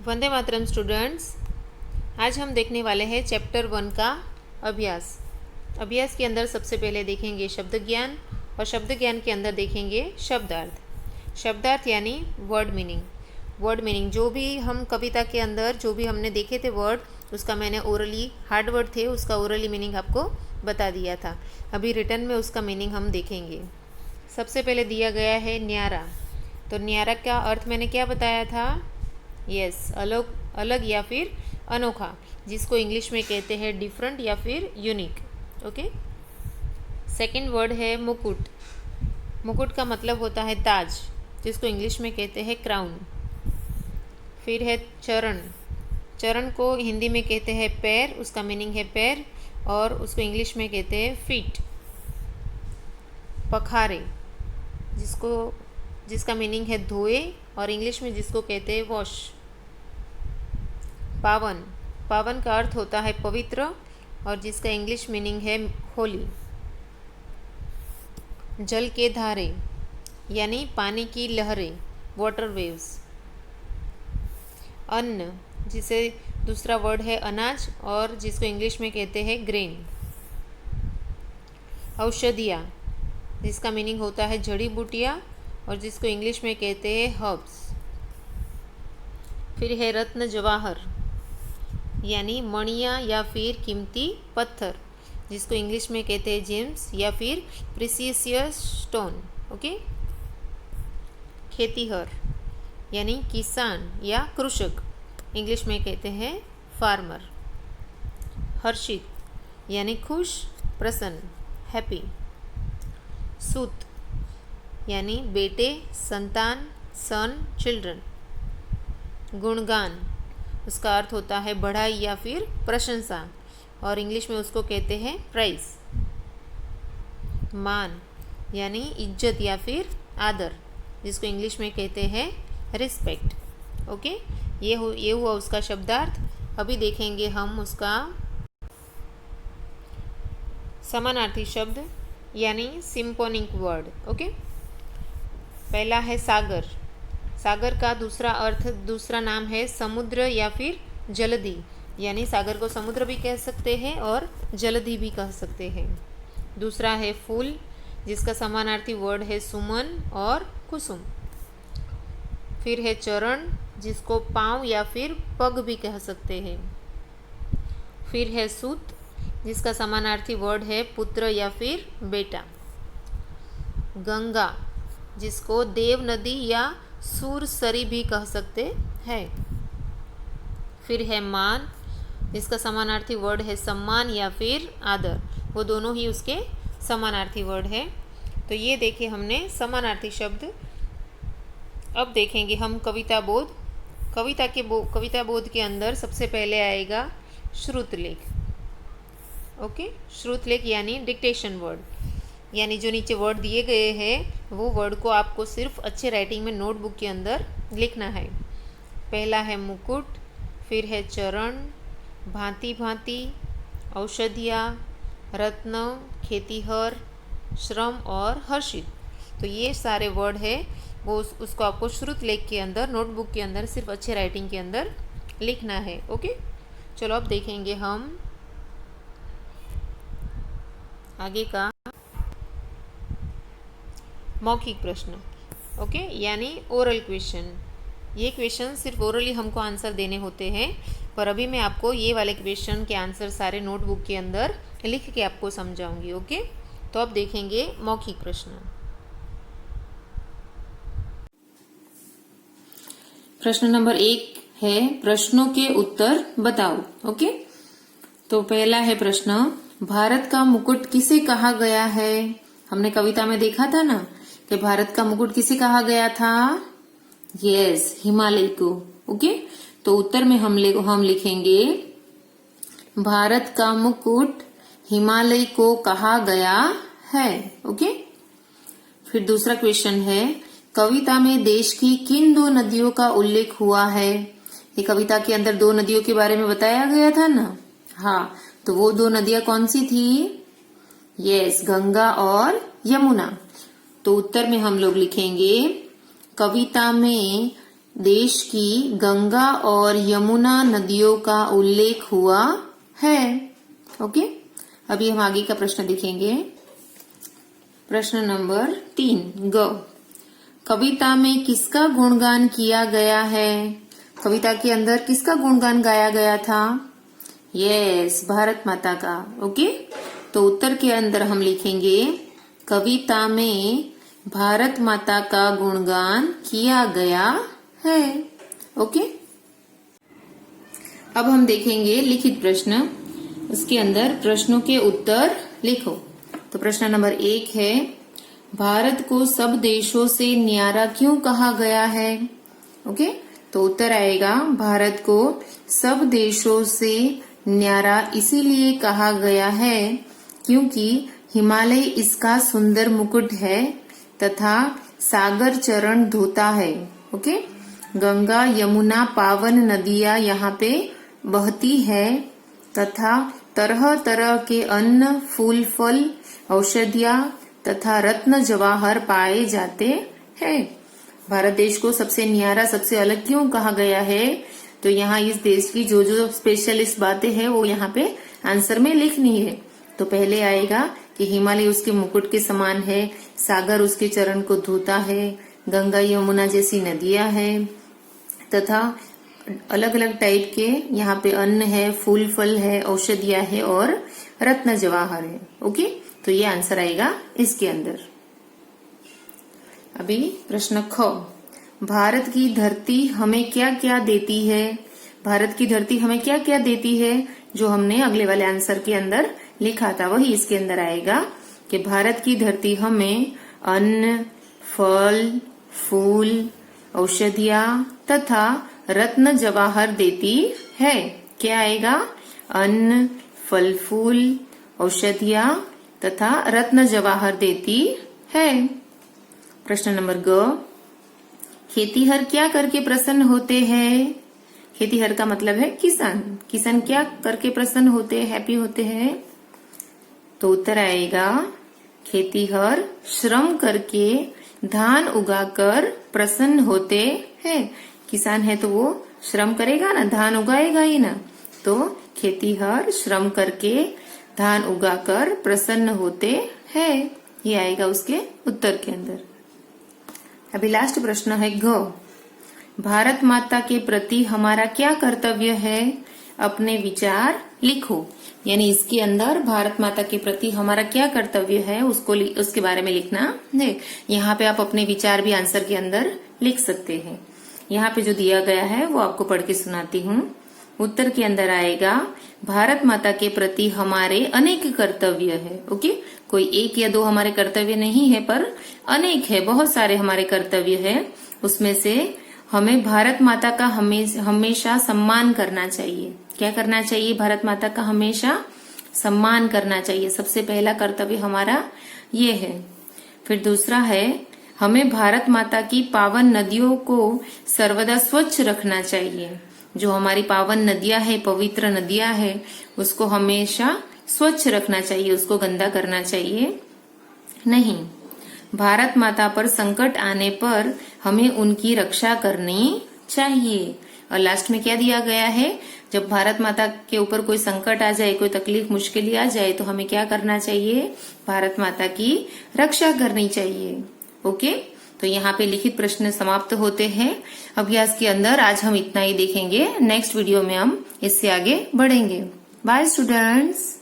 Vande Mataram students, आज हम देखने वाले हैं चैप्टर 1 का अभ्यास। अभ्यास के अंदर सबसे पहले देखेंगे शब्द ज्ञान और शब्द ज्ञान के अंदर देखेंगे शब्दार्थ। शब्दार्थ यानी वर्ड मीनिंग। वर्ड मीनिंग जो भी हम कविता के अंदर जो भी हमने देखे थे वर्ड, उसका मैंने ओरली, हार्ड वर्ड थे उसका ओरली मीनिंग आपको बता दिया था। अभी रिटर्न में उसका मीनिंग हम देखेंगे। सबसे पहले दिया गया है न्यारा। तो न्यारा का अर्थ मैंने क्या बताया था? यस, अलग अलग या फिर अनोखा, जिसको इंग्लिश में कहते हैं डिफरेंट या फिर यूनिक। ओके। सेकंड वर्ड है मुकुट। मुकुट का मतलब होता है ताज, जिसको इंग्लिश में कहते हैं क्राउन। फिर है चरण। चरण को हिंदी में कहते हैं पैर, उसका मीनिंग है पैर और उसको इंग्लिश में कहते हैं फीट। पखारे, जिसका मीनिंग है धोए और इंग्लिश में जिसको कहते हैं वॉश। पावन, पावन का अर्थ होता है पवित्र और जिसका इंग्लिश मीनिंग है होली। जल के धारे यानी पानी की लहरें, वाटर वेव्स। अन्न, जिसे दूसरा वर्ड है अनाज और जिसको इंग्लिश में कहते हैं ग्रेन। औषधियाँ, जिसका मीनिंग होता है जड़ी बूटियाँ और जिसको इंग्लिश में कहते हैं हर्ब्स। फिर है रत्न जवाहर यानी मणियाँ या फिर कीमती पत्थर, जिसको इंग्लिश में कहते हैं जेम्स या फिर प्रीसियस स्टोन। ओके। खेतीहर यानी किसान या कृषक, इंग्लिश में कहते हैं फार्मर। हर्षित यानी खुश, प्रसन्न, हैप्पी। सूत यानी बेटे, संतान, सन, चिल्ड्रन। गुणगान, उसका अर्थ होता है बढ़ाई या फिर प्रशंसा और इंग्लिश में उसको कहते हैं प्राइज। मान यानी इज्जत या फिर आदर, जिसको इंग्लिश में कहते हैं रिस्पेक्ट। ओके। ये हुआ उसका शब्दार्थ। अभी देखेंगे हम उसका समानार्थी शब्द यानी सिम्पोनिक वर्ड। ओके। पहला है सागर। सागर का दूसरा नाम है समुद्र या फिर जलधि, यानी सागर को समुद्र भी कह सकते हैं और जलधि भी कह सकते हैं। दूसरा है फूल, जिसका समानार्थी वर्ड है सुमन और कुसुम। फिर है चरण, जिसको पाँव या फिर पग भी कह सकते हैं। फिर है सूत, जिसका समानार्थी वर्ड है पुत्र या फिर बेटा। गंगा, जिसको देव नदी या सूरसरी भी कह सकते हैं। फिर है मान, जिसका समानार्थी वर्ड है सम्मान या फिर आदर। वो दोनों ही उसके समानार्थी वर्ड है। तो ये देखे हमने समानार्थी शब्द। अब देखेंगे हम कविता बोध। कविता बोध के अंदर सबसे पहले आएगा श्रुतलेख। ओके। श्रुतलेख यानी डिक्टेशन वर्ड, यानी जो नीचे वर्ड दिए गए हैं वो वर्ड को आपको सिर्फ अच्छे राइटिंग में नोटबुक के अंदर लिखना है। पहला है मुकुट, फिर है चरण, भांति भांति, औषधियाँ, रत्न, खेतीहर, श्रम और हर्षित। तो ये सारे वर्ड है वो उसको आपको श्रुतलेख के अंदर नोटबुक के अंदर सिर्फ अच्छे राइटिंग के अंदर लिखना है। ओके। चलो अब देखेंगे हम आगे का मौखिक प्रश्न। ओके, यानी ओरल क्वेश्चन। ये क्वेश्चन सिर्फ ओरली हमको आंसर देने होते हैं, पर अभी मैं आपको ये वाले क्वेश्चन के आंसर सारे नोटबुक के अंदर लिख के आपको समझाऊंगी। ओके। तो अब देखेंगे मौखिक प्रश्न। प्रश्न नंबर 1 है प्रश्नों के उत्तर बताओ। ओके। तो पहला है प्रश्न, भारत का मुकुट किसे कहा गया है? हमने कविता में देखा था ना कि भारत का मुकुट किसे कहा गया था? यस, हिमालय को। ओके। तो उत्तर में हम लिखेंगे भारत का मुकुट हिमालय को कहा गया है। ओके। फिर दूसरा क्वेश्चन है, कविता में देश की किन 2 नदियों का उल्लेख हुआ है? ये कविता के अंदर 2 नदियों के बारे में बताया गया था ना। हाँ, तो वो 2 नदियां कौन सी थी? यस, गंगा और यमुना। तो उत्तर में हम लोग लिखेंगे कविता में देश की गंगा और यमुना नदियों का उल्लेख हुआ है। ओके, अभी हम आगे का प्रश्न देखेंगे। प्रश्न नंबर 3 ग, कविता में किसका गुणगान किया गया है? कविता के अंदर किसका गुणगान गाया गया था? यस, भारत माता का। ओके, तो उत्तर के अंदर हम लिखेंगे कविता में भारत माता का गुणगान किया गया है। ओके, अब हम देखेंगे लिखित प्रश्न। उसके अंदर प्रश्नों के उत्तर लिखो। तो प्रश्न नंबर 1 है, भारत को सब देशों से न्यारा क्यों कहा गया है? ओके, तो उत्तर आएगा भारत को सब देशों से न्यारा इसीलिए कहा गया है क्योंकि हिमालय इसका सुंदर मुकुट है तथा सागर चरण धोता है। ओके, गंगा यमुना पावन नदियां यहाँ पे बहती है तथा तरह तरह के अन्न फूल फल औषधियां तथा रत्न जवाहर पाए जाते हैं। भारत देश को सबसे न्यारा सबसे अलग क्यों कहा गया है? तो यहाँ इस देश की जो जो स्पेशलिस्ट बातें हैं वो यहाँ पे आंसर में लिखनी है। तो पहले आएगा कि हिमालय उसके मुकुट के समान है, सागर उसके चरण को धोता है, गंगा यमुना जैसी नदियां हैं तथा अलग अलग टाइप के यहाँ पे अन्न है, फूल फल है, औषधियां है और रत्न जवाहर है। ओके, तो ये आंसर आएगा इसके अंदर। अभी प्रश्न ख, भारत की धरती हमें क्या क्या देती है? भारत की धरती हमें क्या क्या देती है? जो हमने अगले वाले आंसर के अंदर लिखा था वही इसके अंदर आएगा कि भारत की धरती हमें अन्न, फल, फूल, औषधियां तथा रत्न जवाहर देती है। क्या आएगा? अन्न, फल फूल, औषधियां तथा रत्न जवाहर देती है। प्रश्न नंबर ग, खेतीहर क्या करके प्रसन्न होते हैं? खेतीहर का मतलब है किसान। किसान क्या करके प्रसन्न होते हैं, हैप्पी होते हैं? तो उत्तर आएगा खेतीहर श्रम करके धान उगाकर प्रसन्न होते हैं। किसान है तो वो श्रम करेगा ना, धान उगाएगा ही ना। तो खेतीहर श्रम करके धान उगाकर प्रसन्न होते हैं, ये आएगा उसके उत्तर के अंदर। अभी लास्ट प्रश्न है घ, भारत माता के प्रति हमारा क्या कर्तव्य है? अपने विचार लिखो। यानी इसके अंदर भारत माता के प्रति हमारा क्या कर्तव्य है उसके बारे में लिखना है। यहाँ पे आप अपने विचार भी आंसर के अंदर लिख सकते हैं। यहाँ पे जो दिया गया है वो आपको पढ़ के सुनाती हूँ। उत्तर के अंदर आएगा भारत माता के प्रति हमारे अनेक कर्तव्य है। ओके, कोई एक या दो हमारे कर्तव्य नहीं है पर अनेक है, बहुत सारे हमारे कर्तव्य है। उसमें से हमें भारत माता का हमेशा सम्मान करना चाहिए। क्या करना चाहिए? भारत माता का हमेशा सम्मान करना चाहिए। सबसे पहला कर्तव्य हमारा ये है। फिर दूसरा है हमें भारत माता की पावन नदियों को सर्वदा स्वच्छ रखना चाहिए। जो हमारी पावन नदियां है, पवित्र नदियां है, उसको हमेशा स्वच्छ रखना चाहिए, उसको गंदा करना चाहिए नहीं। भारत माता पर संकट आने पर हमें उनकी रक्षा करनी चाहिए। और लास्ट में क्या दिया गया है? जब भारत माता के ऊपर कोई संकट आ जाए, कोई तकलीफ मुश्किल आ जाए तो हमें क्या करना चाहिए? भारत माता की रक्षा करनी चाहिए। ओके, तो यहाँ पे लिखित प्रश्न समाप्त होते हैं। अभ्यास के अंदर आज हम इतना ही देखेंगे। नेक्स्ट वीडियो में हम इससे आगे बढ़ेंगे। Bye students.